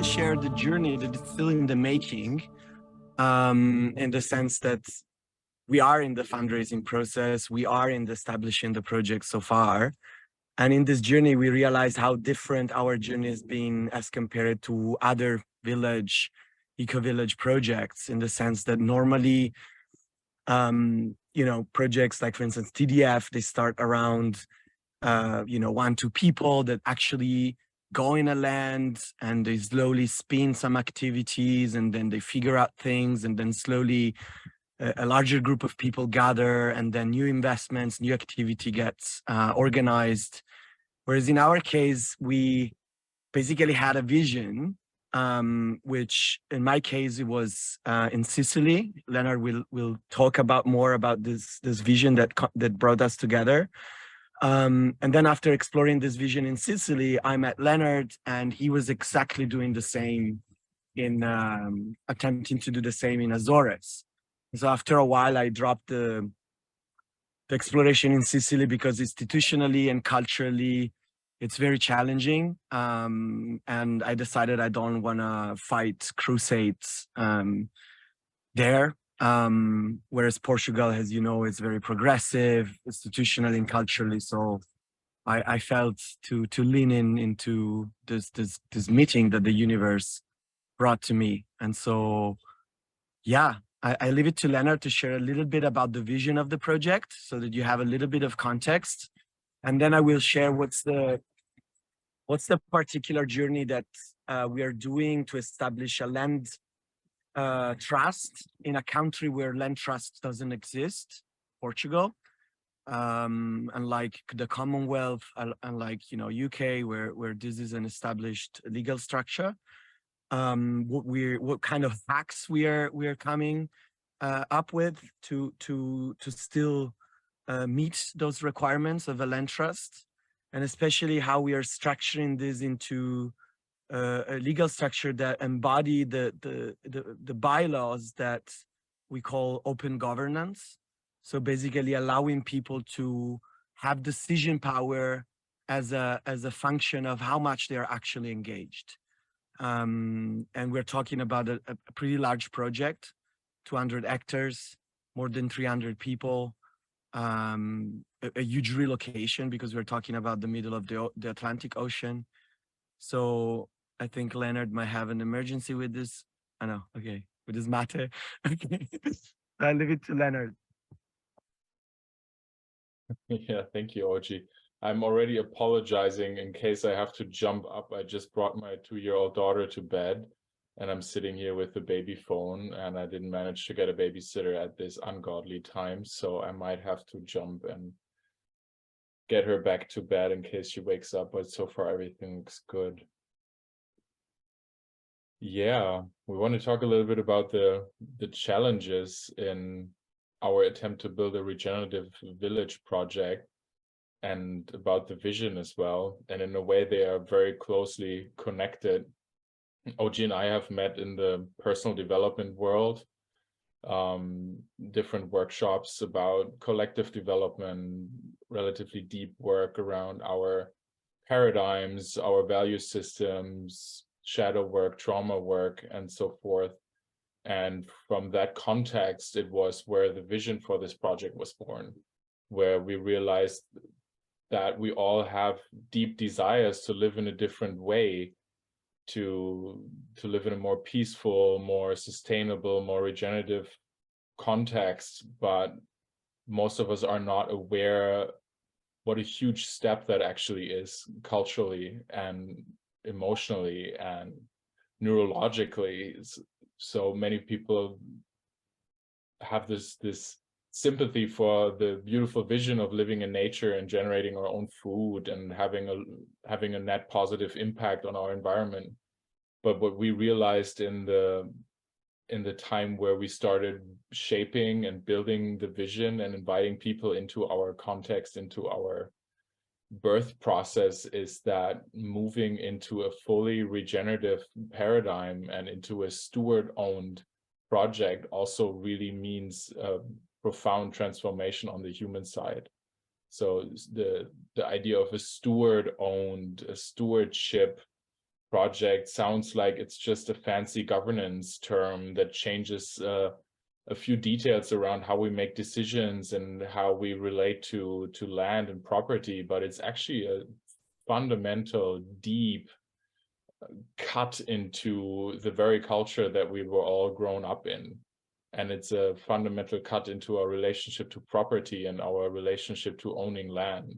to share the journey that is still in the making, in the sense that we are in the fundraising process, we are in the establishing the project so far. And in this journey, we realized how different our journey has been as compared to other village, eco-village projects, in the sense that normally, projects like, for instance, TDF, they start around, 1-2 people that actually go in a land and they slowly spin some activities and then they figure out things, and then slowly a larger group of people gather, and then new investments, new activity gets organized. Whereas in our case, we basically had a vision, which in my case, it was in Sicily. Lennart will talk about more about this vision that brought us together. And then after exploring this vision in Sicily, I met Lennart, and he was exactly doing the same in attempting to do the same in Azores. So after a while, I dropped the exploration in Sicily because institutionally and culturally, it's very challenging. And I decided I don't want to fight crusades there. Whereas Portugal, as you know, is very progressive, institutionally and culturally. So I felt to lean into this meeting that the universe brought to me. And so, yeah, I leave it to Lennart to share a little bit about the vision of the project so that you have a little bit of context. And then I will share what's the particular journey that we are doing to establish a land trust in a country where land trust doesn't exist, Portugal. Unlike the Commonwealth, unlike UK, where this is an established legal structure. What kind of hacks we are coming up with to still meet those requirements of a land trust, and especially how we are structuring this into a legal structure that embody the bylaws that we call open governance. So basically allowing people to have decision power as a function of how much they are actually engaged. And we're talking about a pretty large project, 200 hectares, more than 300 people, a huge relocation because we're talking about the middle of the Atlantic Ocean. So I think Lennart might have an emergency with this. I know, okay, with this matter. Okay, I'll leave it to Lennart. Yeah, thank you, Oji. I'm already apologizing in case I have to jump up. I just brought my 2-year-old daughter to bed, and I'm sitting here with the baby phone, and I didn't manage to get a babysitter at this ungodly time, so I might have to jump and get her back to bed in case she wakes up, but so far everything looks good. Yeah, we want to talk a little bit about the challenges in our attempt to build a regenerative village project, and about the vision as well. And in a way, they are very closely connected. Oji and I have met in the personal development world, different workshops about collective development, relatively deep work around our paradigms, our value systems, shadow work, trauma work, and so forth. And from that context, it was where the vision for this project was born, where we realized that we all have deep desires to live in a different way, to live in a more peaceful, more sustainable, more regenerative context, but most of us are not aware what a huge step that actually is culturally and emotionally and neurologically. So many people have this sympathy for the beautiful vision of living in nature and generating our own food and having a net positive impact on our environment. But what we realized in the time where we started shaping and building the vision and inviting people into our context, into our birth process, is that moving into a fully regenerative paradigm and into a steward-owned project also really means profound transformation on the human side. So the idea of a steward-owned, a stewardship project sounds like it's just a fancy governance term that changes a few details around how we make decisions and how we relate to land and property, but it's actually a fundamental, deep cut into the very culture that we were all grown up in. And it's a fundamental cut into our relationship to property and our relationship to owning land,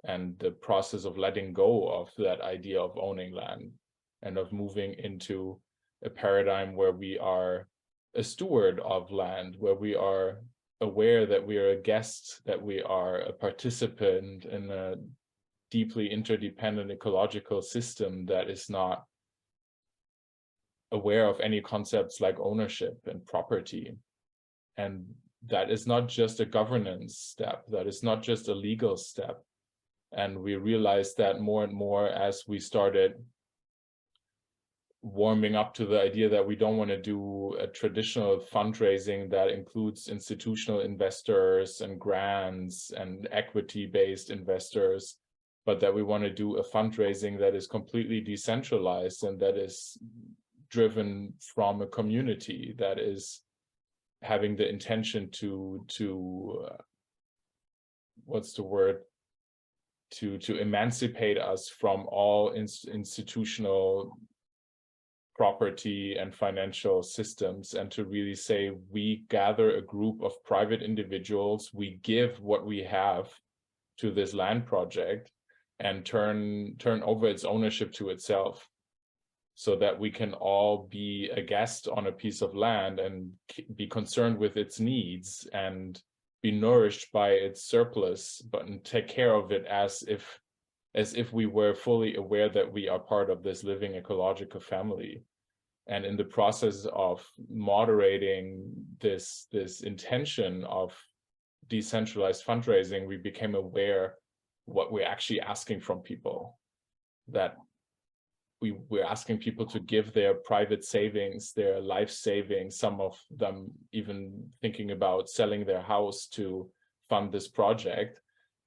and the process of letting go of that idea of owning land and of moving into a paradigm where we are a steward of land, where we are aware that we are a guest, that we are a participant in a deeply interdependent ecological system that is not aware of any concepts like ownership and property. And that is not just a governance step, that is not just a legal step. And we realized that more and more as we started warming up to the idea that we don't want to do a traditional fundraising that includes institutional investors and grants and equity-based investors, but that we want to do a fundraising that is completely decentralized and that is driven from a community, that is having the intention to what's the word, to emancipate us from all institutional property and financial systems, and to really say we gather a group of private individuals, we give what we have to this land project and turn over its ownership to itself, so that we can all be a guest on a piece of land and be concerned with its needs and be nourished by its surplus, but take care of it as if we were fully aware that we are part of this living ecological family. And in the process of moderating this intention of decentralized fundraising, we became aware what we're actually asking from people, that we're asking people to give their private savings, their life savings, some of them even thinking about selling their house to fund this project.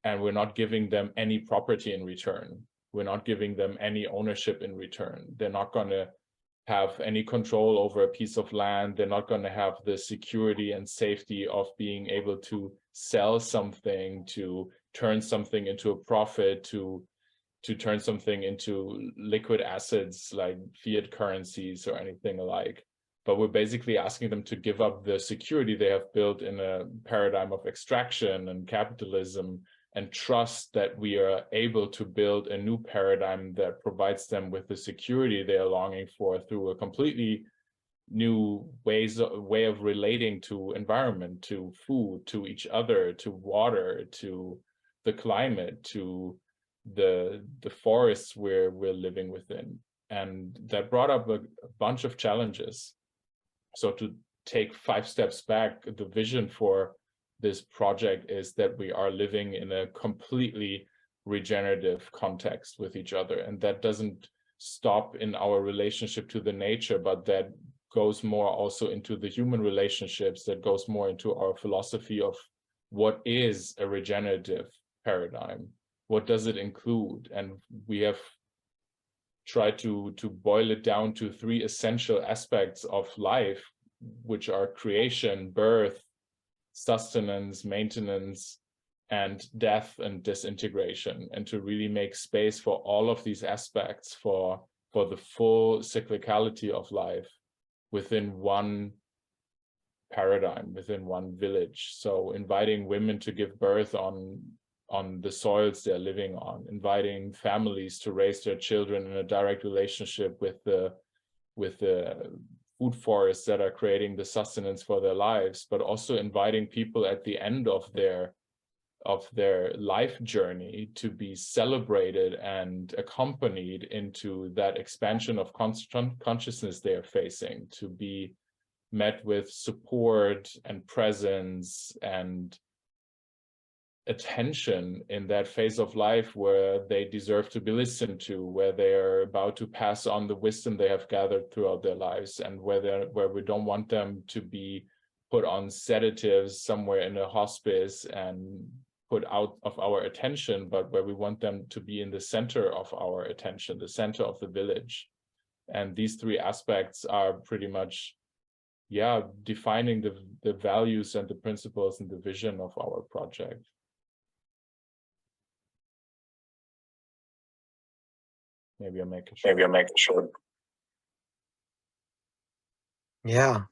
And we're not giving them any property in return. We're not giving them any ownership in return. They're not going to have any control over a piece of land. They're not going to have the security and safety of being able to sell something, to turn something into a profit, to turn something into liquid assets like fiat currencies or anything alike. But we're basically asking them to give up the security they have built in a paradigm of extraction and capitalism, and trust that we are able to build a new paradigm that provides them with the security they are longing for through a completely new way of relating to environment, to food, to each other, to water, to the climate, to the forests we're living within. And that brought up a bunch of challenges. So to take 5 steps back, the vision for this project is that we are living in a completely regenerative context with each other. And that doesn't stop in our relationship to the nature, but that goes more also into the human relationships, that goes more into our philosophy of what is a regenerative paradigm. What does it include? And we have tried to boil it down to 3 essential aspects of life, which are creation, birth, sustenance, maintenance, and death and disintegration, and to really make space for all of these aspects, for the full cyclicality of life within one paradigm, within one village. So inviting women to give birth on the soils they're living on, inviting families to raise their children in a direct relationship with the food forests that are creating the sustenance for their lives, but also inviting people at the end of their life journey to be celebrated and accompanied into that expansion of consciousness they are facing, to be met with support and presence and attention in that phase of life where they deserve to be listened to, where they're about to pass on the wisdom they have gathered throughout their lives, and where we don't want them to be put on sedatives somewhere in a hospice and put out of our attention, but where we want them to be in the center of our attention, the center of the village. And these three aspects are pretty much, yeah, defining the values and the principles and the vision of our project. Maybe I'll make it short. Yeah,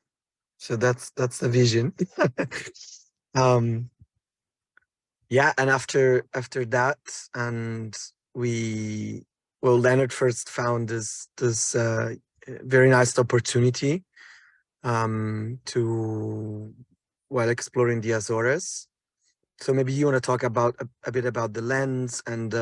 so that's the vision. Yeah, and after that, and Lennart first found this very nice opportunity to, while exploring the Azores. So maybe you want to talk about a bit about the lens and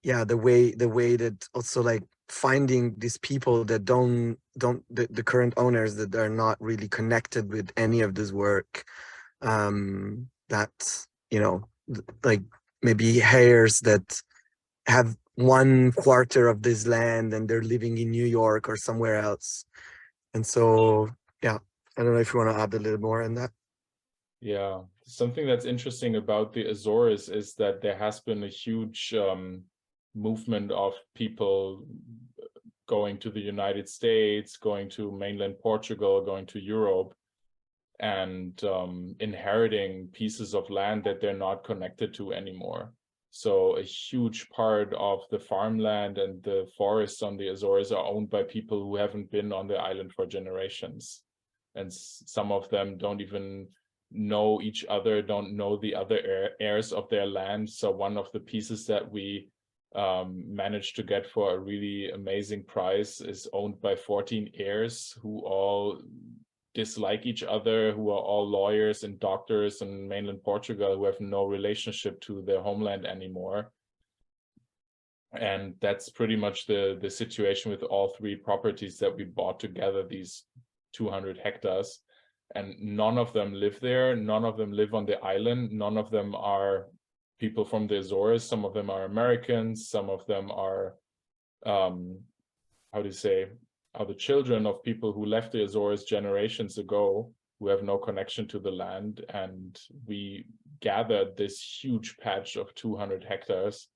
yeah, the way that also like finding these people that don't the current owners that are not really connected with any of this work, that, you know, like maybe heirs that have 1/4 of this land and they're living in New York or somewhere else. And so, yeah, I don't know if you want to add a little more on that. Yeah, something that's interesting about the Azores is that there has been a huge movement of people going to the United States, going to mainland Portugal, going to Europe, and inheriting pieces of land that they're not connected to anymore. So a huge part of the farmland and the forests on the Azores are owned by people who haven't been on the island for generations. And some of them don't even know each other, don't know the other heirs of their land. So one of the pieces that we managed to get for a really amazing price is owned by 14 heirs who all dislike each other, who are all lawyers and doctors in mainland Portugal, who have no relationship to their homeland anymore. And that's pretty much the situation with all three properties that we bought together, these 200 hectares. And none of them live there. None of them live on the island. None of them are people from the Azores. Some of them are Americans. Some of them are, how do you say, are the children of people who left the Azores generations ago, who have no connection to the land. And we gathered this huge patch of 200 hectares.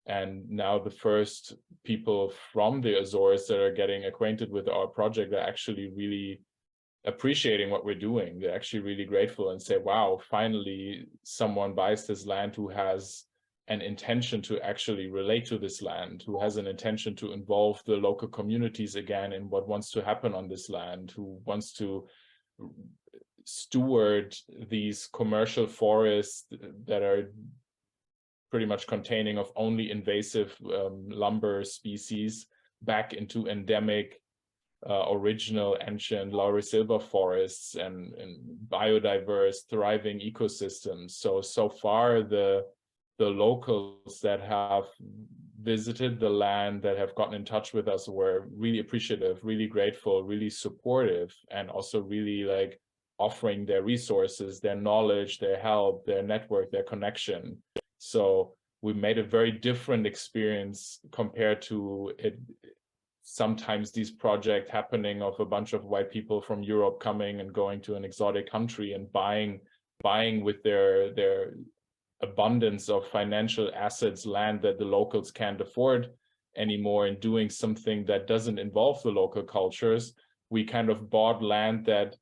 And now the first people from the Azores that are getting acquainted with our project are actually really appreciating what we're doing. They're actually really grateful and say, wow, finally someone buys this land who has an intention to actually relate to this land, who has an intention to involve the local communities again in what wants to happen on this land, who wants to steward these commercial forests that are pretty much containing of only invasive lumber species back into endemic, original, ancient laurisilva forests and biodiverse, thriving ecosystems. So far, the locals that have visited the land, that have gotten in touch with us, were really appreciative, really grateful, really supportive, and also really like offering their resources, their knowledge, their help, their network, their connection. So we made a very different experience compared to it. Sometimes these projects happening of a bunch of white people from Europe coming and going to an exotic country and buying with their abundance of financial assets land that the locals can't afford anymore, and doing something that doesn't involve the local cultures. We kind of bought land that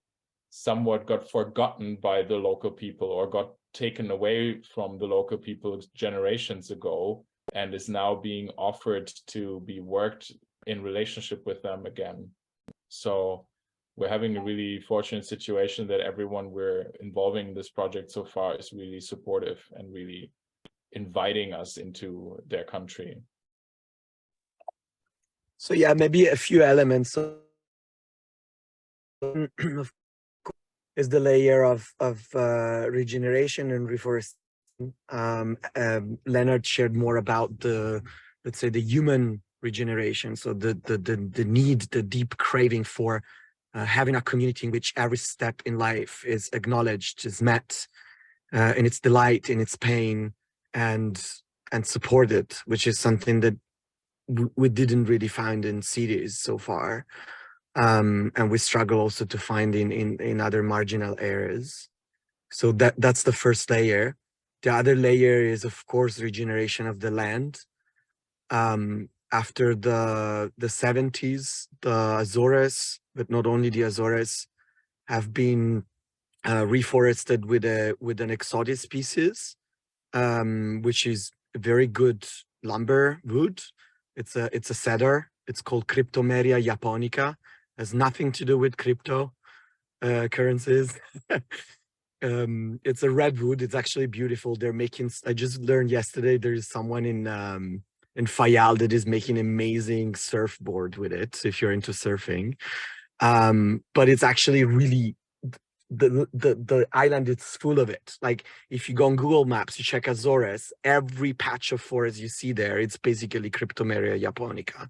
somewhat got forgotten by the local people or got taken away from the local people generations ago, and is now being offered to be worked in relationship with them again. So we're having a really fortunate situation that everyone we're involving in this project so far is really supportive and really inviting us into their country. So yeah, maybe a few elements of is the layer of regeneration and reforestation. Lennart shared more about the, let's say, the human regeneration. So the need, the deep craving for having a community in which every step in life is acknowledged, is met in its delight, in its pain, and supported, which is something that we didn't really find in cities so far. And we struggle also to find in other marginal areas. So that's the first layer. The other layer is, of course, regeneration of the land. After the 70s, the Azores, but not only the Azores, have been reforested with an exotic species, which is a very good lumber wood. It's a cedar. It's called Cryptomeria japonica. Has nothing to do with crypto currencies. It's a redwood. It's actually beautiful. They're making. I just learned yesterday there is someone in Fayal that is making amazing surfboard with it. If you're into surfing, but it's actually really the island is full of it. Like if you go on Google Maps, you check Azores, every patch of forest you see there, it's basically Cryptomeria japonica.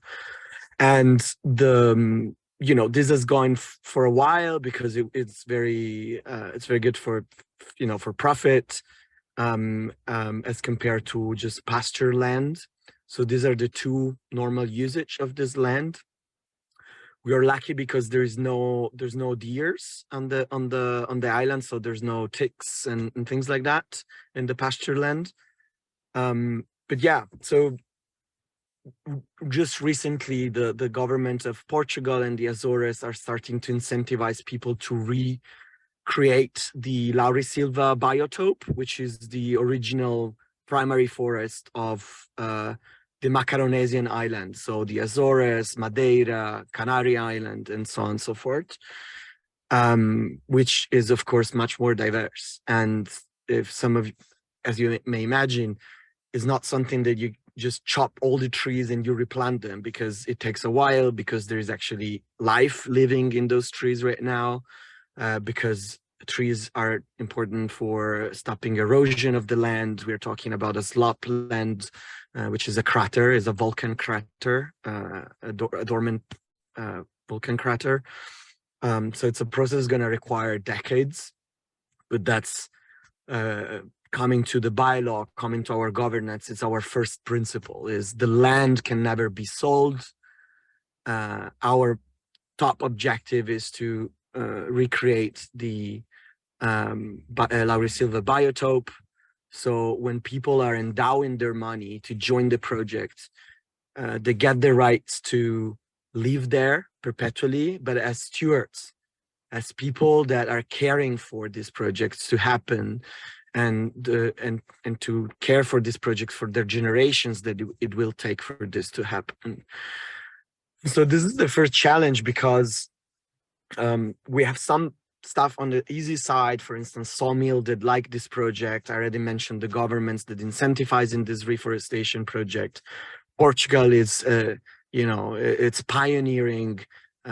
And this has gone for a while because it's very good for for profit, as compared to just pasture land. So these are the two normal usage of this land. We are lucky because there's no deers on the island, so there's no ticks and things like that in the pasture land. But yeah, so just recently the government of Portugal and the Azores are starting to incentivize people to recreate the Laurisilva biotope, which is the original primary forest of the Macaronesian islands, so the Azores, Madeira, Canary Island, and so on and so forth, which is of course much more diverse. And if some of, as you may imagine, is not something that you just chop all the trees and you replant them, because it takes a while, because there is actually life living in those trees right now, because trees are important for stopping erosion of the land. We're talking about a slop land, which is a crater, is a volcan crater, a dormant volcan crater. So it's a process going to require decades, but that's coming to the bylaw, coming to our governance. It's our first principle: is the land can never be sold. Our top objective is to recreate the Laurisilva biotope. So when people are endowing their money to join the project, they get the rights to live there perpetually, but as stewards, as people that are caring for these projects to happen, and to care for these projects for their generations that it will take for this to happen. So this is the first challenge, because we have some stuff on the easy side. For instance, sawmill that like this project. I already mentioned the governments that incentivize in this reforestation project. Portugal is, it's pioneering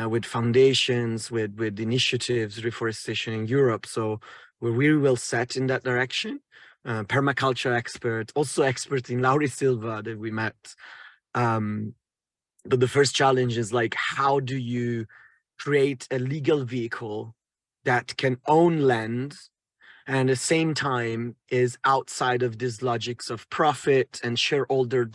with foundations, with initiatives, reforestation in Europe. So we're really well set in that direction. Permaculture expert, also expert in Laurisilva that we met. But the first challenge is like, how do you create a legal vehicle that can own land and at the same time is outside of these logics of profit and shareholder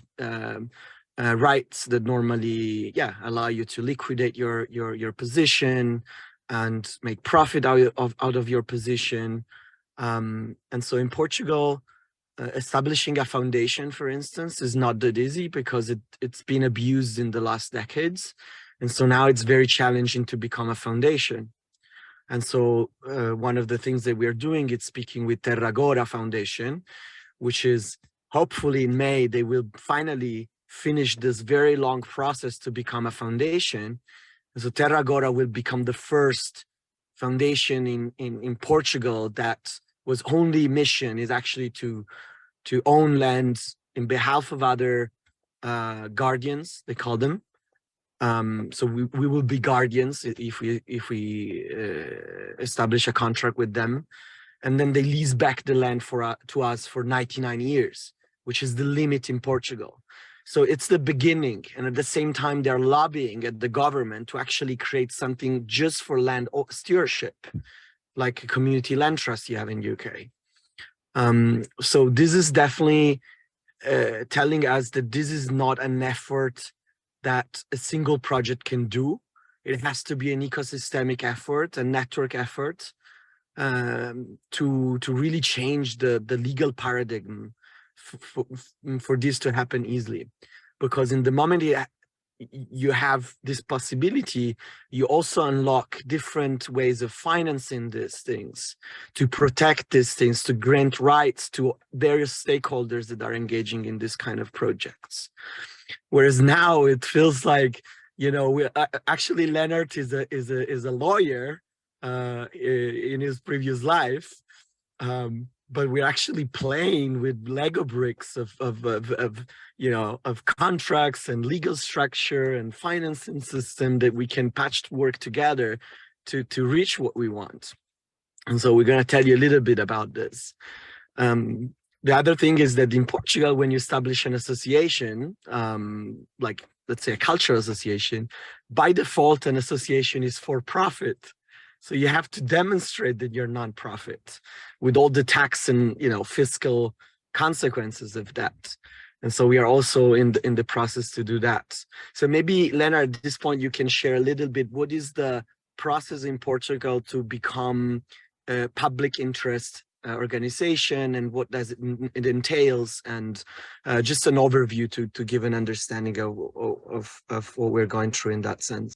rights that normally allow you to liquidate your position and make profit out of your position. And so in Portugal, establishing a foundation, for instance, is not that easy, because it's been abused in the last decades. And so now it's very challenging to become a foundation. And so one of the things that we're doing is speaking with Terra Agora Foundation, which is hopefully in May, they will finally finish this very long process to become a foundation. And so Terra Agora will become the first foundation in Portugal that was only mission is actually to own land in behalf of other guardians, they call them. So we will be guardians if we establish a contract with them, and then they lease back the land to us for 99 years, which is the limit in Portugal. So it's the beginning, and at the same time they're lobbying at the government to actually create something just for land stewardship, like a community land trust you have in UK. So this is definitely telling us that this is not an effort that a single project can do. It has to be an ecosystemic effort, a network effort, to really change the legal paradigm for this to happen easily. because in the moment you have this possibility, you also unlock different ways of financing these things, to protect these things, to grant rights to various stakeholders that are engaging in this kind of projects. Whereas now it feels like, you know, we actually Lennart is a lawyer in his previous life, but we're actually playing with Lego bricks of you know, of contracts and legal structure and financing system that we can patchwork together to reach what we want. And so we're going to tell you a little bit about this. The other thing is that in Portugal, when you establish an association, like let's say a cultural association, by default, an association is for profit. So you have to demonstrate that you're non-profit with all the tax and, you know, fiscal consequences of that. And so we are also in the process to do that. So maybe, Lennart, at this point, you can share a little bit, what is the process in Portugal to become a public interest organization, and what does it entails, and just an overview to give an understanding of what we're going through in that sense.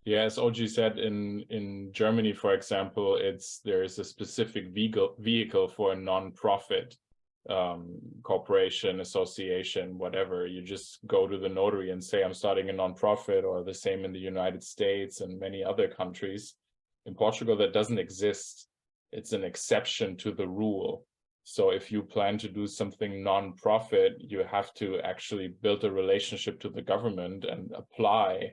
Yeah, as OG said, in Germany, for example, there is a specific vehicle for a non-profit corporation, association, whatever. You just go to the notary and say, I'm starting a non-profit, or the same in the United States and many other countries. In Portugal, that doesn't exist. It's an exception to the rule. So if you plan to do something non-profit, you have to actually build a relationship to the government and apply,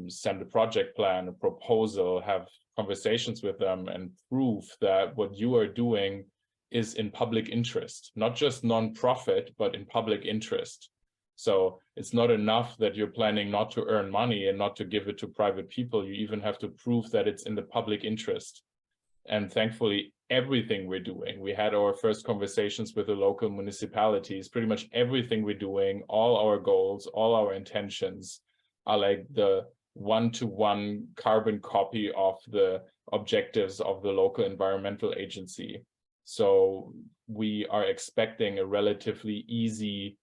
send a project plan, a proposal, have conversations with them, and prove that what you are doing is in public interest, not just non-profit, but in public interest. So it's not enough that you're planning not to earn money and not to give it to private people. You even have to prove that it's in the public interest. And thankfully, everything we're doing, we had our first conversations with the local municipalities, pretty much everything we're doing, all our goals, all our intentions are like the one-to-one carbon copy of the objectives of the local environmental agency. So we are expecting a relatively easy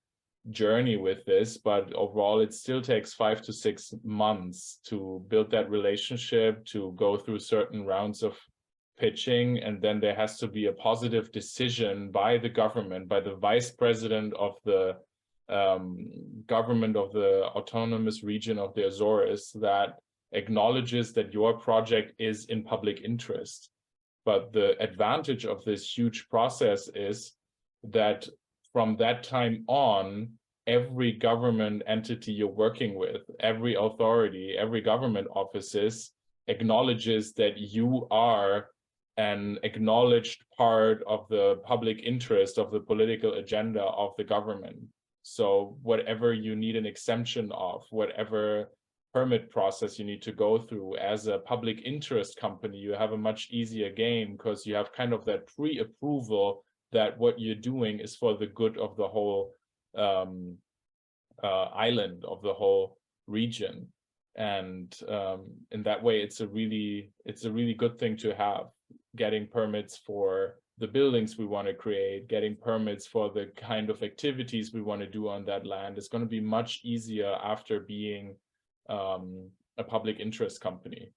journey with this, but overall it still takes 5 to 6 months to build that relationship, to go through certain rounds of pitching, and then there has to be a positive decision by the government, by the vice president of the government of the autonomous region of the Azores, that acknowledges that your project is in public interest. But the advantage of this huge process is that from that time on, every government entity you're working with, every authority, every government offices acknowledges that you are an acknowledged part of the public interest, of the political agenda of the government. So whatever you need an exemption of, whatever permit process you need to go through as a public interest company, you have a much easier game, because you have kind of that pre-approval that what you're doing is for the good of the whole island, of the whole region. And in that way, it's a really good thing to have. Getting permits for the buildings we want to create, getting permits for the kind of activities we want to do on that land is going to be much easier after being a public interest company.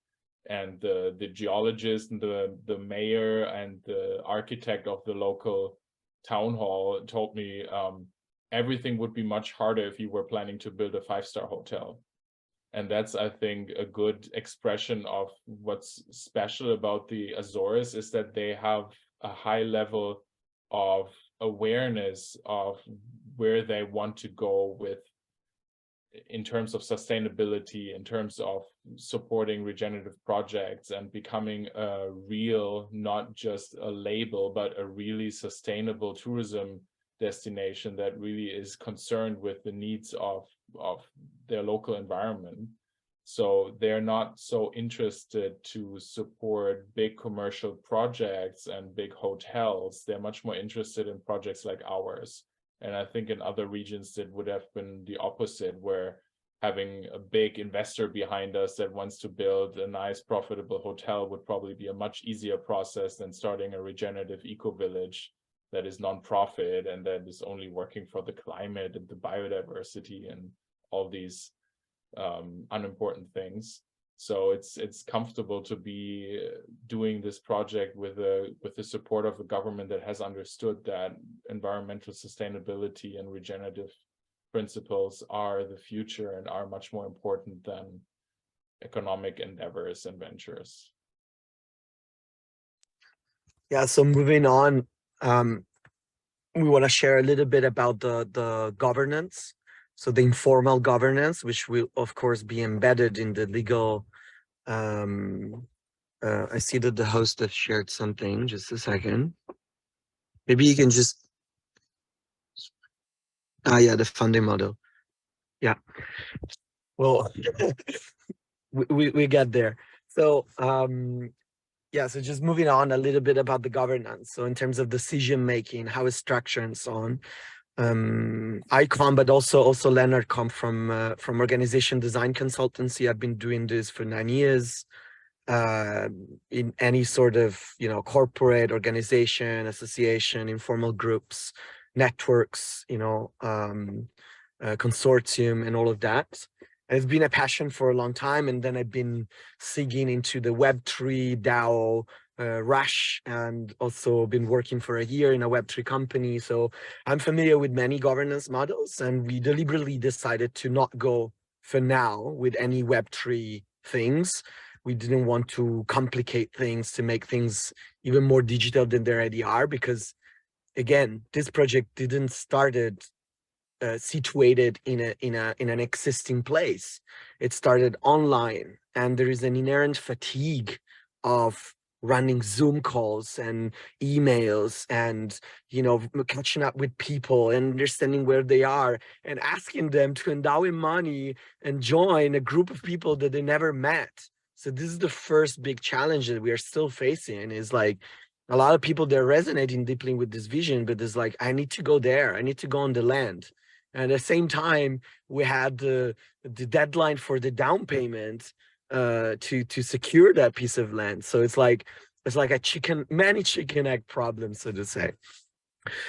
And the geologist and the mayor and the architect of the local town hall told me everything would be much harder if you were planning to build a 5-star hotel. And that's, I think, a good expression of what's special about the Azores, is that they have a high level of awareness of where they want to go with, in terms of sustainability, in terms of supporting regenerative projects and becoming a real, not just a label, but a really sustainable tourism destination that really is concerned with the needs of their local environment. So they're not so interested to support big commercial projects and big hotels. They're much more interested in projects like ours. And I think in other regions that would have been the opposite, where having a big investor behind us that wants to build a nice profitable hotel would probably be a much easier process than starting a regenerative eco-village. that is non-profit and that is only working for the climate and the biodiversity and all these unimportant things. So it's comfortable to be doing this project with the support of a government that has understood that environmental sustainability and regenerative principles are the future and are much more important than economic endeavors and ventures. Yeah, so moving on, we want to share a little bit about the governance. So the informal governance, which will of course be embedded in the legal. I see that the host has shared something. Just a second. Maybe you can just. Yeah, the funding model. Yeah. Well, we get there. So yeah, so just moving on a little bit about the governance. So in terms of decision making, how it's structured and so on. I come, but also Lennart come from organization design consultancy. I've been doing this for 9 years. In any sort of, corporate organization, association, informal groups, networks, consortium and all of that. And it's been a passion for a long time. And then I've been seeing into the Web3 DAO rush, and also been working for a year in a Web3 company. So I'm familiar with many governance models, and we deliberately decided to not go for now with any Web3 things. We didn't want to complicate things to make things even more digital than they already are, because again, this project didn't started situated in an existing place. It started online, and there is an inherent fatigue of running Zoom calls and emails and catching up with people and understanding where they are and asking them to endow in money and join a group of people that they never met. So this is the first big challenge that we are still facing, is like a lot of people, they're resonating deeply with this vision, but there's like, I need to go there, I need to go on the land. And at the same time, we had the deadline for the down payment to secure that piece of land. So it's like a many chicken egg problem, so to say.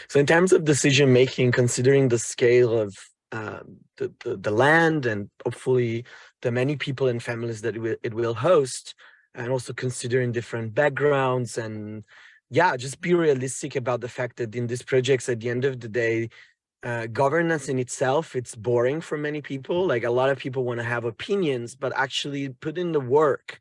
So in terms of decision making, considering the scale of the land and hopefully the many people and families that it will host, and also considering different backgrounds, and yeah, just be realistic about the fact that in these projects, at the end of the day, governance in itself, it's boring for many people. Like a lot of people want to have opinions, but actually put in the work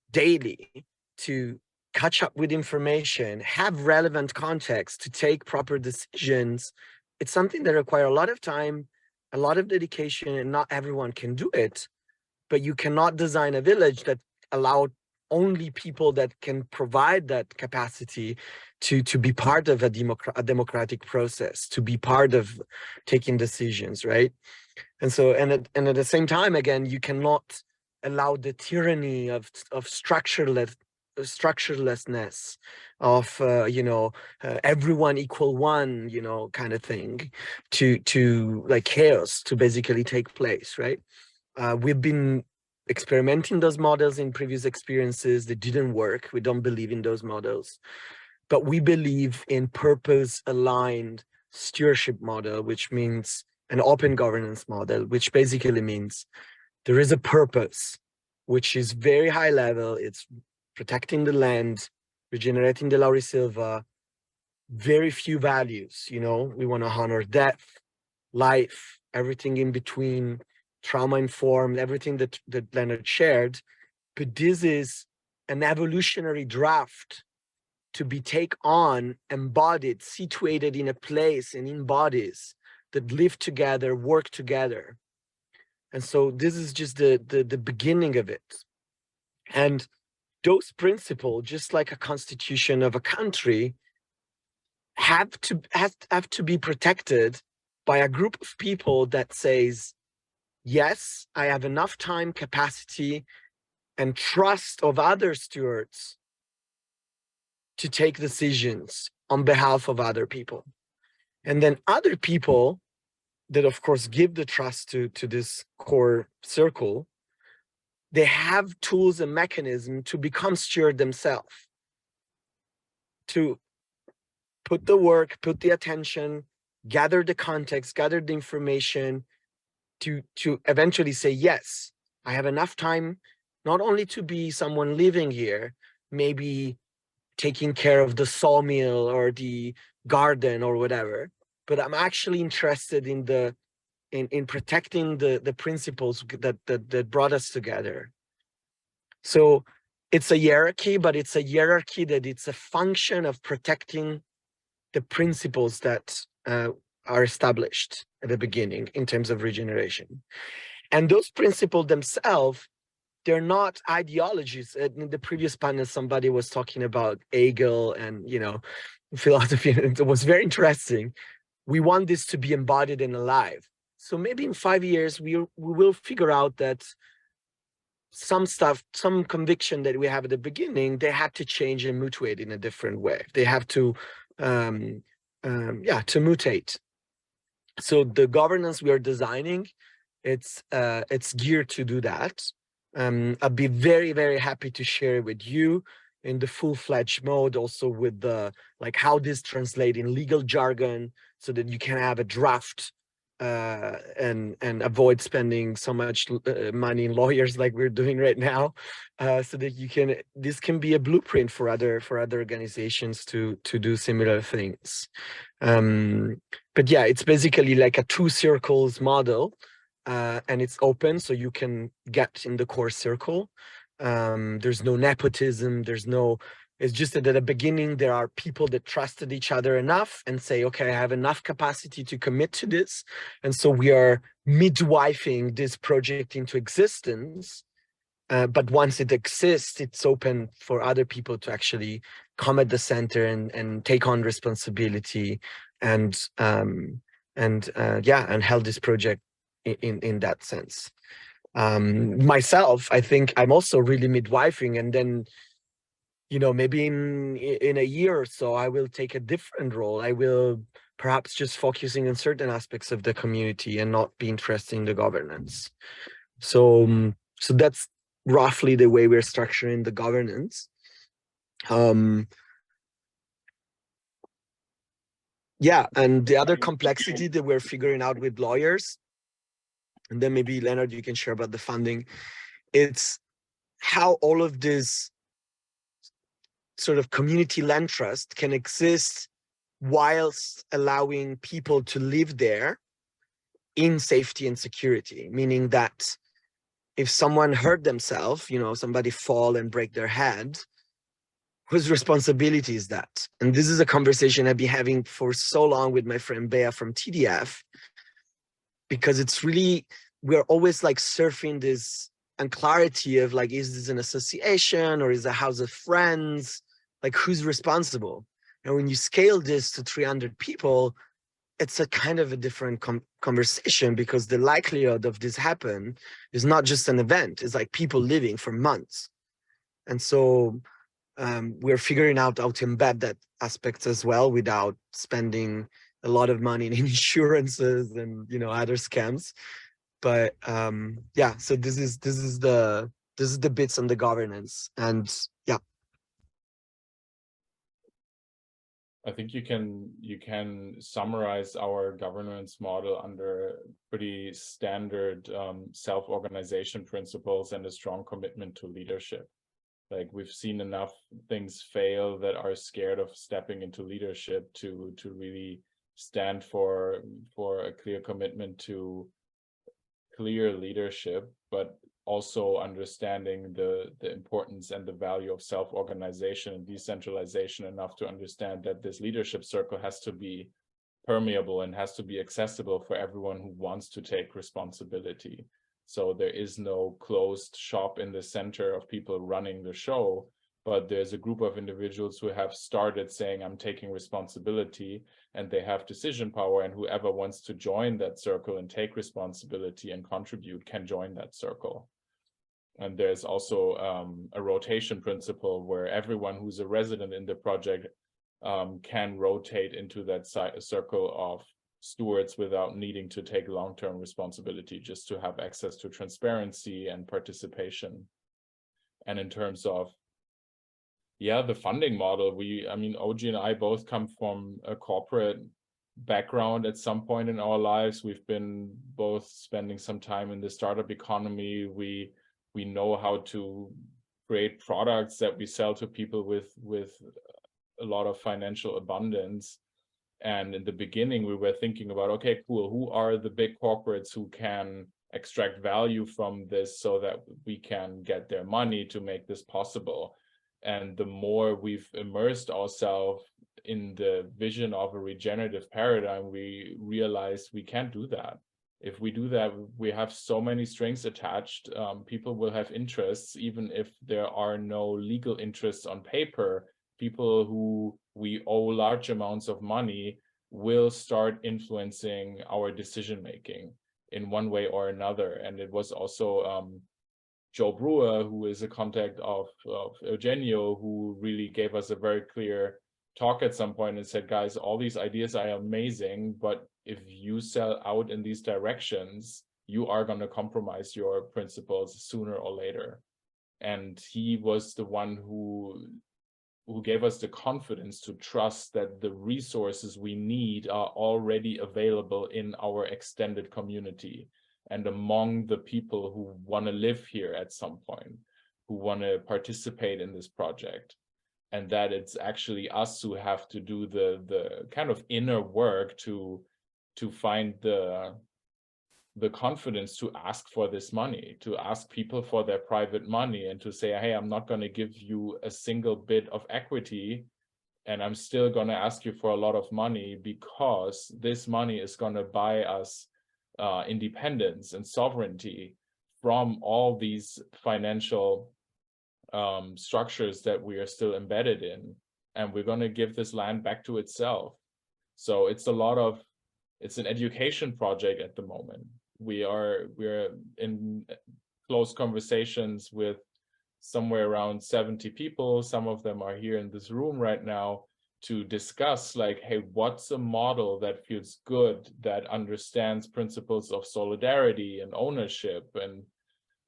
daily to catch up with information, have relevant context to take proper decisions. It's something that requires a lot of time, a lot of dedication, and not everyone can do it. But you cannot design a village that allow only people that can provide that capacity to be part of a democratic process, to be part of taking decisions, right? And so, and at the same time, again, you cannot allow the tyranny of structurelessness, of everyone equal one, kind of thing, to like chaos to basically take place, right? We've been experimenting those models in previous experiences. They didn't work. We don't believe in those models, but we believe in purpose-aligned stewardship model, which means an open governance model, which basically means there is a purpose, which is very high level. It's protecting the land, regenerating the Laurisilva, very few values. We want to honor death, life, everything in between, trauma-informed, everything that Lennart shared. But this is an evolutionary draft to be embodied, situated in a place and in bodies that live together, work together. And so this is just the beginning of it. And those principles, just like a constitution of a country, have to be protected by a group of people that says, yes, I have enough time, capacity, and trust of other stewards to take decisions on behalf of other people. And then other people that, of course, give the trust to this core circle, they have tools and mechanisms to become steward themselves, to put the work, put the attention, gather the context, gather the information to eventually say, yes, I have enough time not only to be someone living here, maybe taking care of the sawmill or the garden or whatever, but I'm actually interested in the in protecting the principles that brought us together. So it's a hierarchy, but it's a hierarchy that it's a function of protecting the principles that are established at the beginning in terms of regeneration. And those principles themselves, they're not ideologies. In the previous panel, somebody was talking about Hegel and, you know, philosophy, and it was very interesting. We want this to be embodied and alive. So maybe in 5 years, we will figure out that some stuff, some conviction that we have at the beginning, they have to change and mutate in a different way. They have to, to mutate. So the governance we are designing, it's geared to do that. I'd be very, very happy to share it with you in the full-fledged mode, also with the like how this translates in legal jargon, so that you can have a draft and avoid spending so much money in lawyers like we're doing right now, so that you can, this can be a blueprint for other organizations to do similar things. But yeah, it's basically like a 2 circles model, and it's open, so you can get in the core circle. There's no nepotism, there's no, it's just that at the beginning, there are people that trusted each other enough and say, okay, I have enough capacity to commit to this. And so we are midwifing this project into existence. But once it exists, it's open for other people to actually come at the center and take on responsibility and help this project in that sense. Myself, I think I'm also really midwifing, and then, you know, maybe in a year or so, I will take a different role. I will perhaps just focusing on certain aspects of the community and not be interested in the governance. So that's roughly the way we're structuring the governance. Yeah, and the other complexity that we're figuring out with lawyers, and then maybe Lennart, you can share about the funding, it's how all of this sort of community land trust can exist whilst allowing people to live there in safety and security, meaning that if someone hurt themselves, you know, somebody fall and break their head, whose responsibility is that? And this is a conversation I've been having for so long with my friend Bea from TDF, because it's really, we're always like surfing this unclarity of like, is this an association or is it a house of friends? Like, who's responsible? And when you scale this to 300 people, it's a kind of a different conversation, because the likelihood of this happen is not just an event, it's like people living for months. And so we're figuring out how to embed that aspect as well without spending a lot of money in insurances and, you know, other scams. But yeah, so this is the bits on the governance. And yeah, I think you can summarize our governance model under pretty standard self-organization principles and a strong commitment to leadership. Like, we've seen enough things fail that are scared of stepping into leadership to really stand for a clear commitment to clear leadership, but also understanding the importance and the value of self-organization and decentralization enough to understand that this leadership circle has to be permeable and has to be accessible for everyone who wants to take responsibility. So there is no closed shop in the center of people running the show, but there's a group of individuals who have started saying, I'm taking responsibility, and they have decision power, and whoever wants to join that circle and take responsibility and contribute can join that circle. And there's also a rotation principle where everyone who's a resident in the project can rotate into that circle of stewards without needing to take long-term responsibility, just to have access to transparency and participation. And in terms of Yeah, the funding model. I mean, OG and I both come from a corporate background at some point in our lives. We've been both spending some time in the startup economy. We know how to create products that we sell to people with a lot of financial abundance. And in the beginning, we were thinking about, okay, cool, who are the big corporates who can extract value from this so that we can get their money to make this possible? And the more we've immersed ourselves in the vision of a regenerative paradigm, we realized we can't do that. If we do that, we have so many strings attached. People will have interests, even if there are no legal interests on paper. People who we owe large amounts of money will start influencing our decision making in one way or another. And it was also Joe Brewer, who is a contact of Eugenio, who really gave us a very clear talk at some point and said, guys, all these ideas are amazing, but if you sell out in these directions, you are going to compromise your principles sooner or later. And he was the one who gave us the confidence to trust that the resources we need are already available in our extended community and among the people who want to live here at some point, who want to participate in this project. And that it's actually us who have to do the kind of inner work to find the confidence to ask for this money, to ask people for their private money, and to say, hey, I'm not going to give you a single bit of equity, and I'm still going to ask you for a lot of money, because this money is going to buy us independence and sovereignty from all these financial structures that we are still embedded in, and we're going to give this land back to itself. So it's it's an education project at the moment. We're in close conversations with somewhere around 70 people. Some of them are here in this room right now to discuss, like, hey, what's a model that feels good, that understands principles of solidarity and ownership and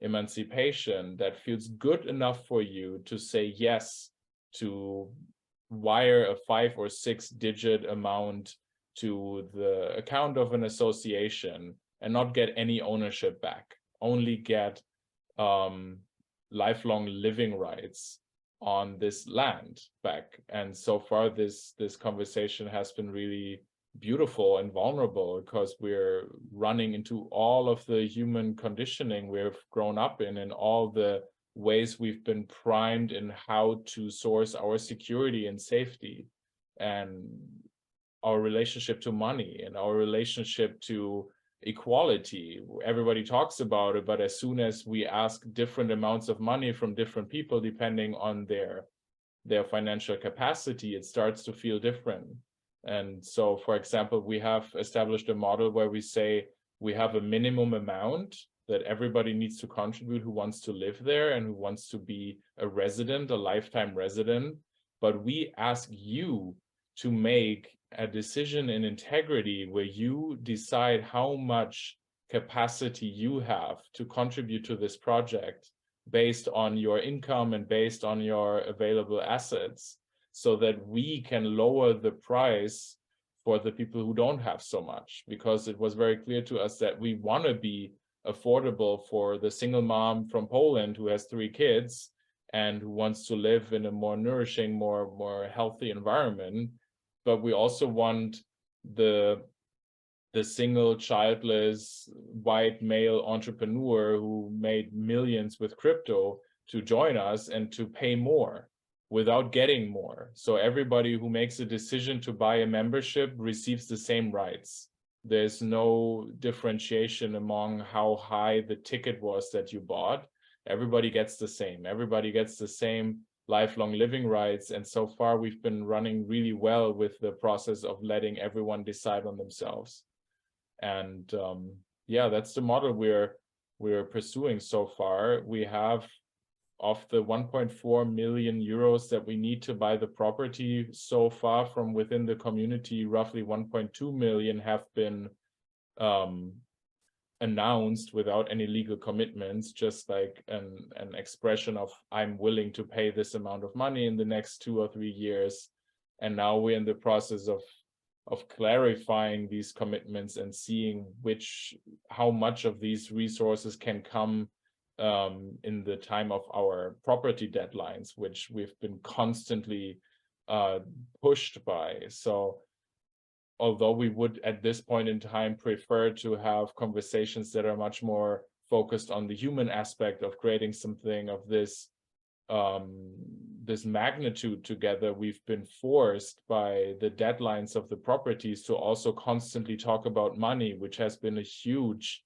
emancipation, that feels good enough for you to say yes to wire a 5 or 6 digit amount to the account of an association and not get any ownership back, only get lifelong living rights on this land back. And so far, this conversation has been really beautiful and vulnerable, because we're running into all of the human conditioning we've grown up in, and all the ways we've been primed in how to source our security and safety, and our relationship to money, and our relationship to equality. Everybody talks about it, but as soon as we ask different amounts of money from different people, depending on their financial capacity, it starts to feel different. And so, for example, we have established a model where we say we have a minimum amount that everybody needs to contribute who wants to live there and who wants to be a resident, a lifetime resident. But we ask you to make a decision in integrity where you decide how much capacity you have to contribute to this project based on your income and based on your available assets, so that we can lower the price for the people who don't have so much. Because it was very clear to us that we want to be affordable for the single mom from Poland who has 3 kids and who wants to live in a more nourishing, more healthy environment. But we also want the single childless white male entrepreneur who made millions with crypto to join us and to pay more without getting more. So everybody who makes a decision to buy a membership receives the same rights. There's no differentiation among how high the ticket was that you bought. Everybody gets the same. Everybody gets the same lifelong living rights. And so far, we've been running really well with the process of letting everyone decide on themselves. And yeah, that's the model we're pursuing so far. We have, of the 1.4 million euros that we need to buy the property so far from within the community, roughly 1.2 million have been announced without any legal commitments, just like an expression of, I'm willing to pay this amount of money in the next 2 or 3 years. And now we're in the process of clarifying these commitments and seeing how much of these resources can come in the time of our property deadlines, which we've been constantly pushed by. So although we would at this point in time prefer to have conversations that are much more focused on the human aspect of creating something of this magnitude together, we've been forced by the deadlines of the properties to also constantly talk about money, which has been a huge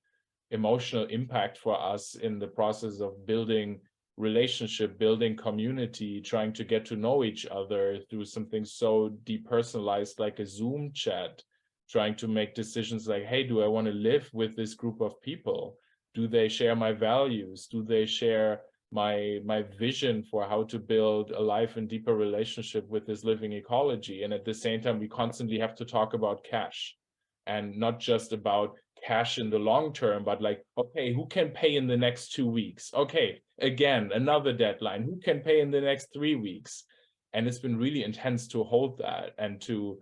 emotional impact for us in the process of building relationship, building community, trying to get to know each other through something so depersonalized like a Zoom chat, trying to make decisions like, hey, do I want to live with this group of people? Do they share my values? Do they share my vision for how to build a life and deeper relationship with this living ecology? And at the same time, we constantly have to talk about cash, and not just about cash in the long term, but like, okay, who can pay in the next 2 weeks? Okay, again, another deadline. Who can pay in the next 3 weeks? And it's been really intense to hold that and to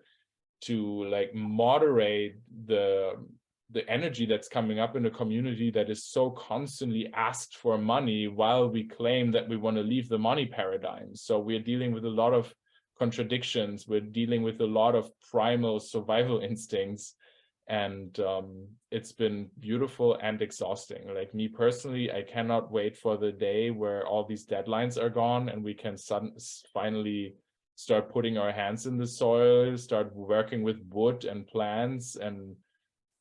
like moderate the energy that's coming up in a community that is so constantly asked for money while we claim that we want to leave the money paradigm. So we're dealing with a lot of contradictions. We're dealing with a lot of primal survival instincts. And it's been beautiful and exhausting. Like me personally, I cannot wait for the day where all these deadlines are gone and we can finally start putting our hands in the soil, start working with wood and plants and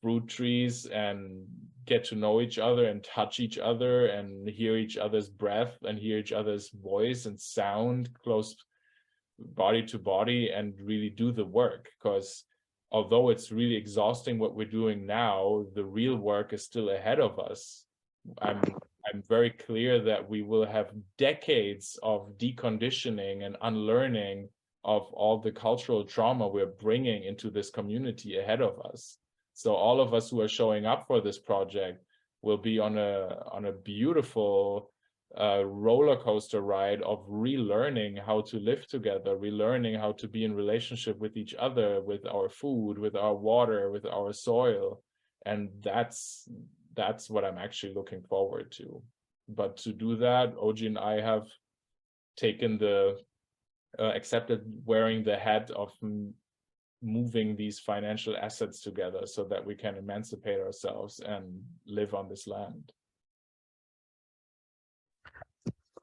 fruit trees, and get to know each other and touch each other and hear each other's breath and hear each other's voice and sound close body to body, and really do the work. Because although it's really exhausting what we're doing now, the real work is still ahead of us. I'm very clear that we will have decades of deconditioning and unlearning of all the cultural trauma we're bringing into this community ahead of us. So all of us who are showing up for this project will be on a beautiful roller coaster ride of relearning how to live together, relearning how to be in relationship with each other, with our food, with our water, with our soil. And that's what I'm actually looking forward to. But to do that, OG and I have taken accepted wearing the hat of moving these financial assets together so that we can emancipate ourselves and live on this land.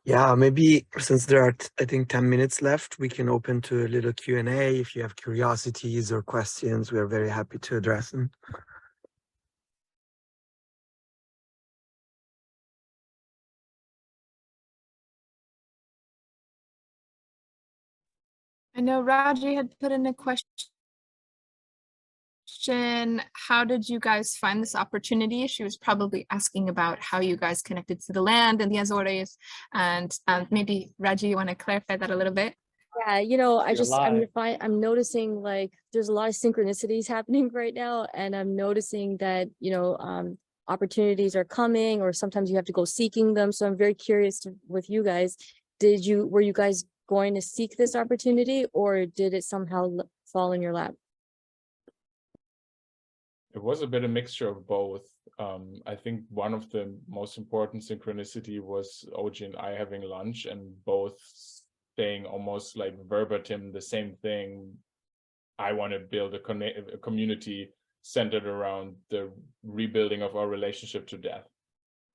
Yeah, maybe since there are, I think, 10 minutes left, we can open to a little Q&A. If you have curiosities or questions, we are very happy to address them. I know Raji had put in a question. How did you guys find this opportunity? She was probably asking about how you guys connected to the land and the Azores, and maybe Raji, you want to clarify that a little bit? Yeah, you know, I'm noticing like there's a lot of synchronicities happening right now, and I'm noticing that, you know, opportunities are coming, or sometimes you have to go seeking them. So I'm very curious with you guys, were you guys going to seek this opportunity, or did it somehow fall in your lap? It was a bit of mixture of both. I think one of the most important synchronicity was OG and I having lunch and both saying almost like verbatim the same thing. I want to build a community centered around the rebuilding of our relationship to death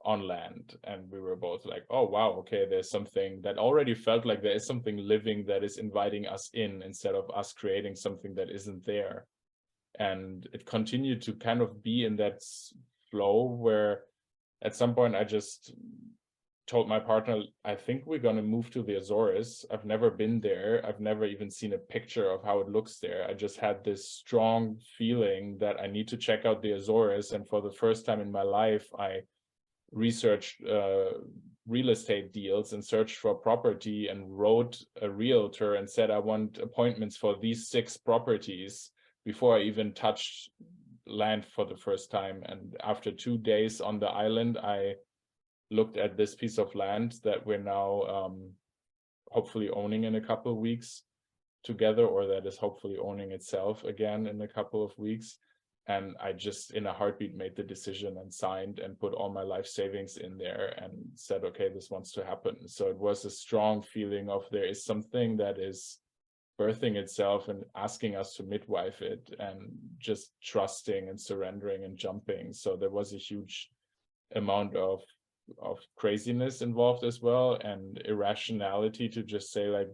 on land. And we were both like, oh, wow, okay, there's something that already felt like there is something living that is inviting us in instead of us creating something that isn't there. And it continued to kind of be in that flow where at some point I just told my partner, I think we're going to move to the Azores. I've never been there. I've never even seen a picture of how it looks there. I just had this strong feeling that I need to check out the Azores. And for the first time in my life, I researched real estate deals and searched for property and wrote a realtor and said, I want appointments for these 6 properties before I even touched land for the first time. And after 2 days on the island, I looked at this piece of land that we're now hopefully owning in a couple of weeks together, or that is hopefully owning itself again in a couple of weeks. And I just in a heartbeat made the decision and signed and put all my life savings in there and said, okay, this wants to happen. So it was a strong feeling of there is something that is birthing itself and asking us to midwife it, and just trusting and surrendering and jumping. So there was a huge amount of craziness involved as well, and irrationality to just say, like,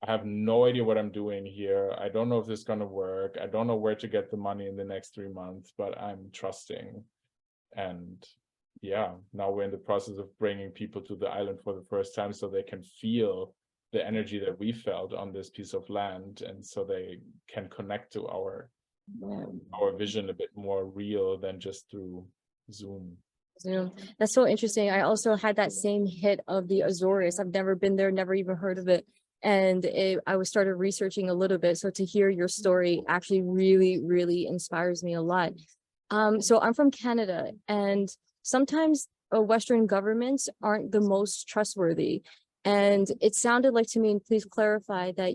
I have no idea what I'm doing here. I don't know if this is going to work. I don't know where to get the money in the next 3 months, but I'm trusting. And yeah, now we're in the process of bringing people to the island for the first time so they can feel the energy that we felt on this piece of land, and so they can connect to our vision a bit more real than just through Zoom. That's so interesting. I also had that same hit of the Azores. I've never been there, never even heard of it. And I started researching a little bit. So to hear your story actually really, really inspires me a lot. So I'm from Canada, and sometimes Western governments aren't the most trustworthy. And it sounded like to me, and please clarify, that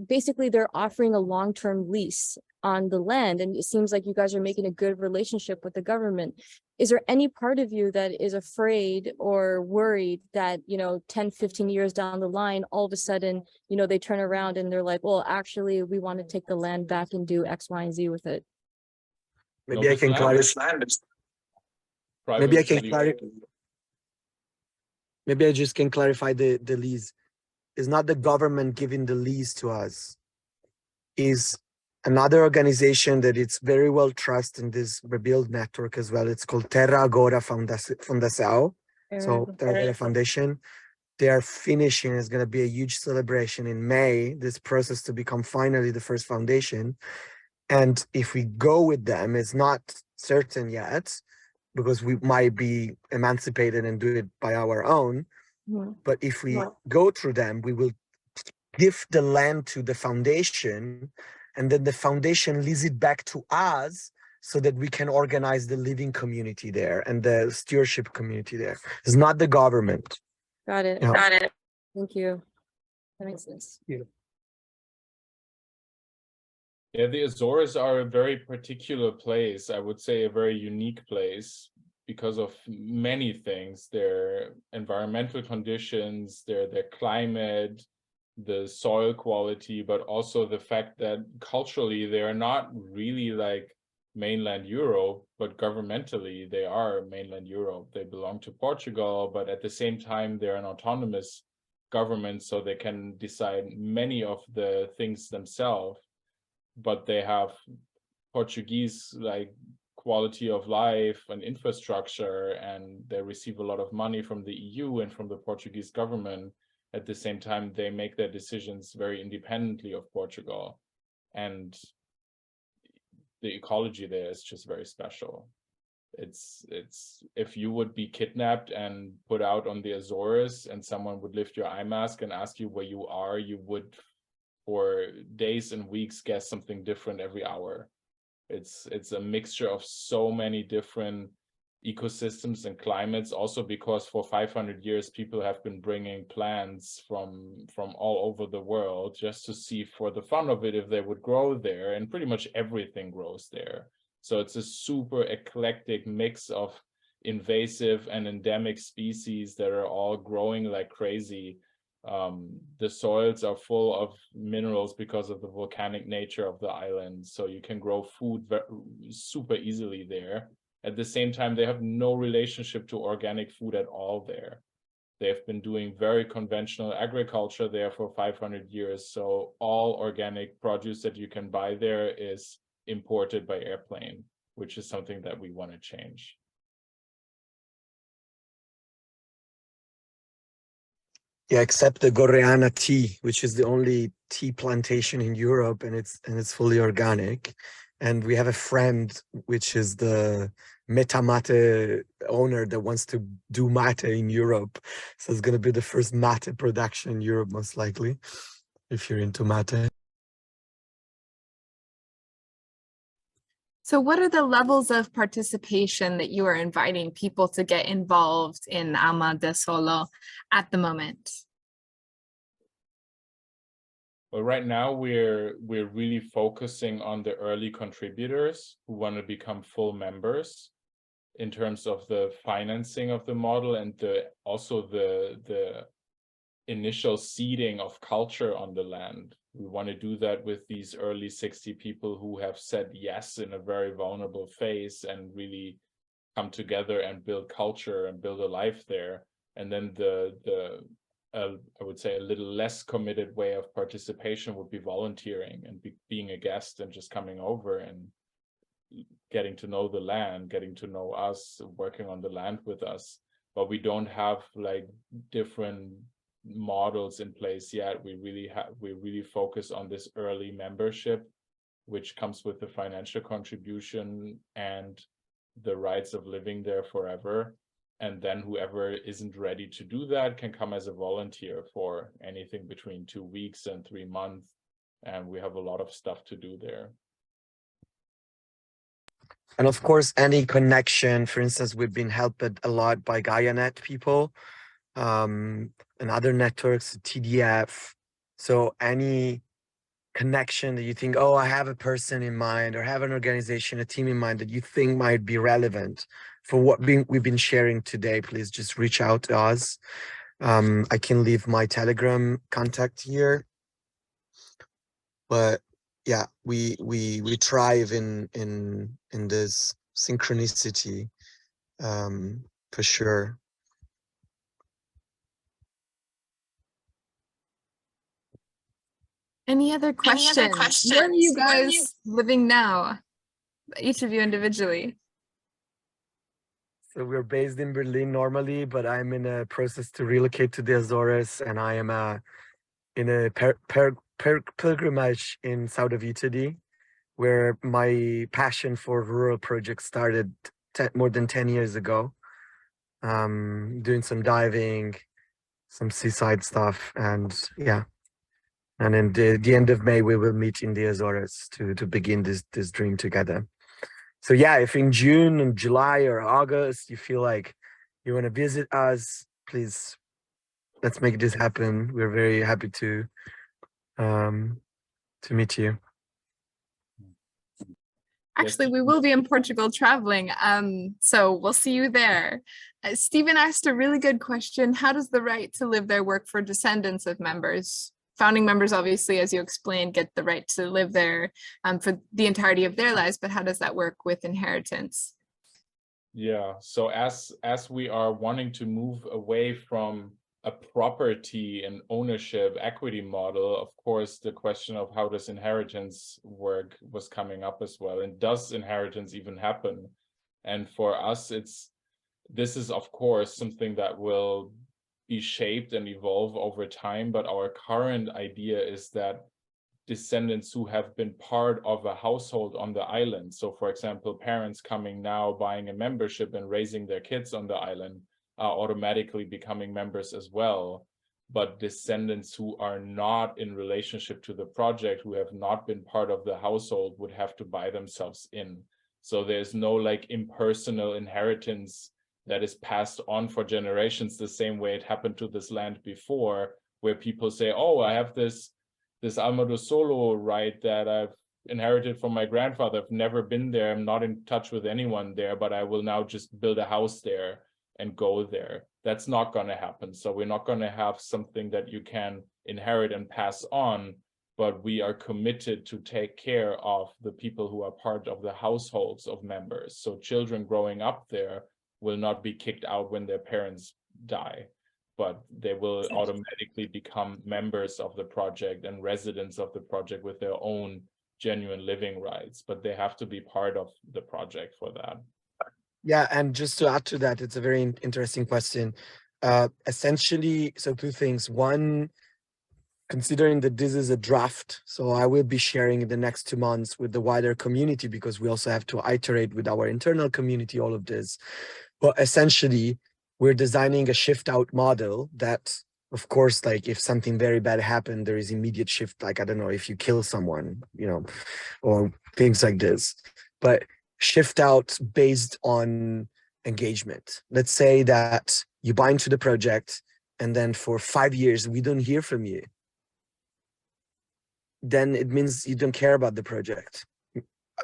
basically they're offering a long-term lease on the land, and it seems like you guys are making a good relationship with the government. Is there any part of you that is afraid or worried that, 10, 15 years down the line, all of a sudden, they turn around and they're like, well, actually, we want to take the land back and do X, Y, and Z with it? Maybe I can clarify. Maybe I just can clarify the lease. It's not the government giving the lease to us. Is another organization that it's very well trusted in this rebuild network as well. It's called Terra Agora Fundação. So Terra Agora Foundation. They are finishing. It's going to be a huge celebration in May, this process to become finally the first foundation. And if we go with them, it's not certain yet, because we might be emancipated and do it by our own. But if we go through them, we will give the land to the foundation, and then the foundation leases it back to us so that we can organize the living community there and the stewardship community there. It's not the government. Got it. Yeah. Got it. Thank you. That makes sense. Yeah. Yeah, the Azores are a very particular place. I would say a very unique place because of many things. Their environmental conditions, their climate, the soil quality, but also the fact that culturally they are not really like mainland Europe, but governmentally they are mainland Europe. They belong to Portugal, but at the same time they're an autonomous government, so they can decide many of the things themselves. But they have Portuguese like quality of life and infrastructure, and they receive a lot of money from the EU and from the Portuguese government. At the same time, they make their decisions very independently of Portugal. And the ecology there is just very special. It's if you would be kidnapped and put out on the Azores and someone would lift your eye mask and ask you where you are, you would for days and weeks guess something different every hour. It's a mixture of so many different ecosystems and climates, also because for 500 years people have been bringing plants from all over the world just to see for the fun of it if they would grow there, and pretty much everything grows there. So it's a super eclectic mix of invasive and endemic species that are all growing like crazy. The soils are full of minerals because of the volcanic nature of the island, so you can grow food super easily there. At the same time, they have no relationship to organic food at all there. They've been doing very conventional agriculture there for 500 years, so all organic produce that you can buy there is imported by airplane, which is something that we want to change. Yeah, except the Gorreana tea, which is the only tea plantation in Europe, and it's fully organic. And we have a friend, which is the Meta Mate owner, that wants to do mate in Europe. So it's going to be the first mate production in Europe, most likely, if you're into mate. So what are the levels of participation that you are inviting people to get involved in Alma de Solo at the moment? Well, right now we're really focusing on the early contributors who want to become full members in terms of the financing of the model and also the initial seeding of culture on the land. We want to do that with these early 60 people who have said yes in a very vulnerable phase and really come together and build culture and build a life there. And then I would say a little less committed way of participation would be volunteering and being a guest and just coming over and getting to know the land, getting to know us, working on the land with us. But we don't have like different models in place yet. We really focus on this early membership, which comes with the financial contribution and the rights of living there forever. And then whoever isn't ready to do that can come as a volunteer for anything between 2 weeks and 3 months. And we have a lot of stuff to do there. And of course, any connection, for instance, we've been helped a lot by GaiaNet people and other networks, TDF. So any connection that you think, oh, I have a person in mind or have an organization, a team in mind that you think might be relevant for what we've been sharing today, please just reach out to us. I can leave my Telegram contact here. But yeah, we thrive in this synchronicity, for sure. Any other questions? Where are you guys living now? Each of you individually. So we're based in Berlin normally, but I'm in a process to relocate to the Azores, and I am in a pilgrimage in south of Italy, where my passion for rural projects started more than 10 years ago. Doing some diving, some seaside stuff, and yeah. And in the end of May, we will meet in the Azores to begin this dream together. So yeah, if in June and July or August you feel like you want to visit us, please, let's make this happen. We're very happy to meet you. Actually, we will be in Portugal traveling, so we'll see you there. Stephen asked a really good question. How does the right to live there work for descendants of members? Founding members, obviously, as you explained, get the right to live there for the entirety of their lives, but how does that work with inheritance? Yeah, so as we are wanting to move away from a property and ownership equity model, of course, the question of how does inheritance work was coming up as well. And does inheritance even happen? And for us, this is, of course, something that will be shaped and evolve over time. But our current idea is that descendants who have been part of a household on the island, so for example, parents coming now, buying a membership and raising their kids on the island, are automatically becoming members as well. But descendants who are not in relationship to the project, who have not been part of the household, would have to buy themselves in. So there's no like impersonal inheritance that is passed on for generations the same way it happened to this land before, where people say, oh, I have this Alma de Solo right that I've inherited from my grandfather. I've never been there. I'm not in touch with anyone there, but I will now just build a house there and go there. That's not going to happen. So we're not going to have something that you can inherit and pass on, but we are committed to take care of the people who are part of the households of members. So children growing up there will not be kicked out when their parents die, but they will automatically become members of the project and residents of the project with their own genuine living rights, but they have to be part of the project for that. Yeah, and just to add to that, it's a very interesting question. Essentially, so two things. One, considering that this is a draft, so I will be sharing in the next 2 months with the wider community, because we also have to iterate with our internal community all of this. But essentially, we're designing a shift out model that, of course, like if something very bad happened, there is immediate shift, like, I don't know, if you kill someone, you know, or things like this. But shift out based on engagement. Let's say that you buy into the project and then for 5 years we don't hear from you. Then it means you don't care about the project.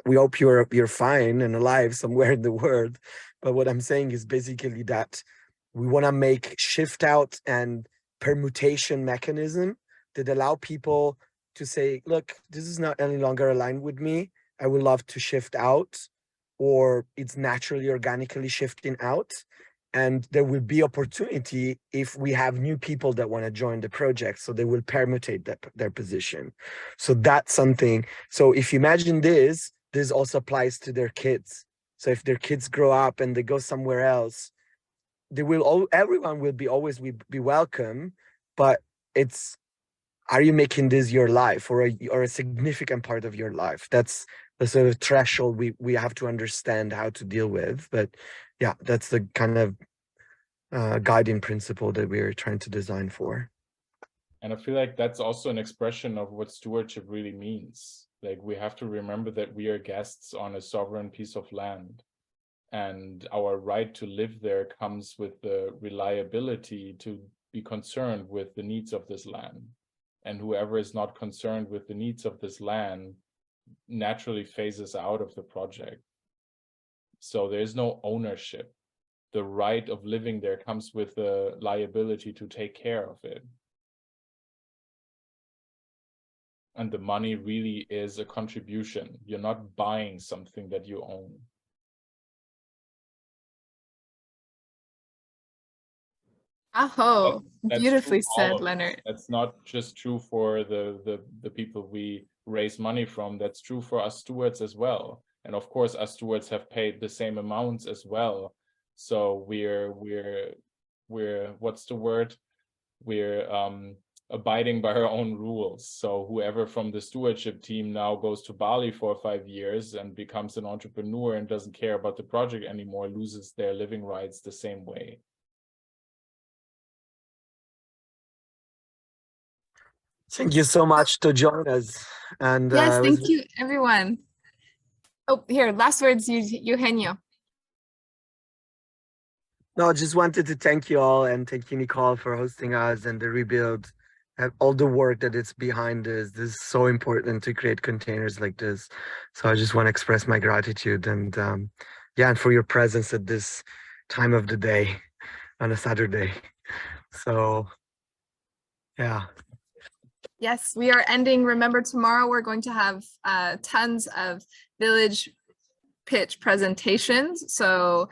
We hope you're fine and alive somewhere in the world. But what I'm saying is basically that we want to make shift out and permutation mechanism that allow people to say, look, this is not any longer aligned with me. I would love to shift out, or it's naturally, organically shifting out. And there will be opportunity if we have new people that want to join the project. So they will permutate their position. So that's something. So if you imagine this also applies to their kids. So if their kids grow up and they go somewhere else, everyone will always be welcome, but it's, are you making this your life or a significant part of your life? That's the sort of threshold we have to understand how to deal with. But yeah, that's the kind of guiding principle that we're trying to design for. And I feel like that's also an expression of what stewardship really means. Like, we have to remember that we are guests on a sovereign piece of land, and our right to live there comes with the reliability to be concerned with the needs of this land. And whoever is not concerned with the needs of this land naturally phases out of the project. So there's no ownership. The right of living there comes with the liability to take care of it. And the money really is a contribution. You're not buying something that you own. Oh, beautifully said, Lennart. Lennart. That's not just true for the people we raise money from. That's true for us stewards as well. And of course, us stewards have paid the same amounts as well. So we're what's the word? We're abiding by our own rules. So whoever from the stewardship team now goes to Bali for 5 years and becomes an entrepreneur and doesn't care about the project anymore loses their living rights the same way. Thank you so much to join us. And yes, thank you, everyone. Oh, here, last words, Eugenio. No, I just wanted to thank you all and thank you, Nicole, for hosting us and the rebuild and all the work that it's behind this. This is so important to create containers like this. So I just want to express my gratitude and yeah, and for your presence at this time of the day on a Saturday. So yeah. Yes, we are ending. Remember, tomorrow we're going to have tons of village pitch presentations. So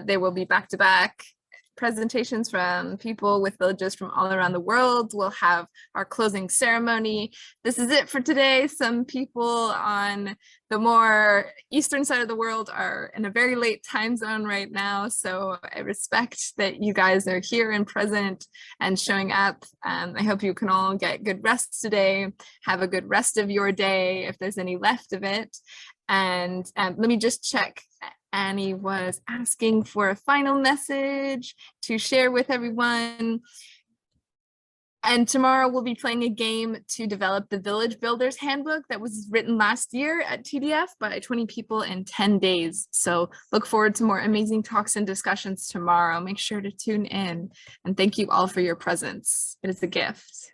they will be back-to-back presentations from people with villages from all around the world. We'll have our closing ceremony. This is it for today. Some people on the more eastern side of the world are in a very late time zone right now. So I respect that you guys are here and present and showing up. I hope you can all get good rest today. Have a good rest of your day if there's any left of it. And let me just check. Annie was asking for a final message to share with everyone. And tomorrow we'll be playing a game to develop the Village Builders Handbook that was written last year at TDF by 20 people in 10 days. So look forward to more amazing talks and discussions tomorrow. Make sure to tune in. And thank you all for your presence. It is a gift.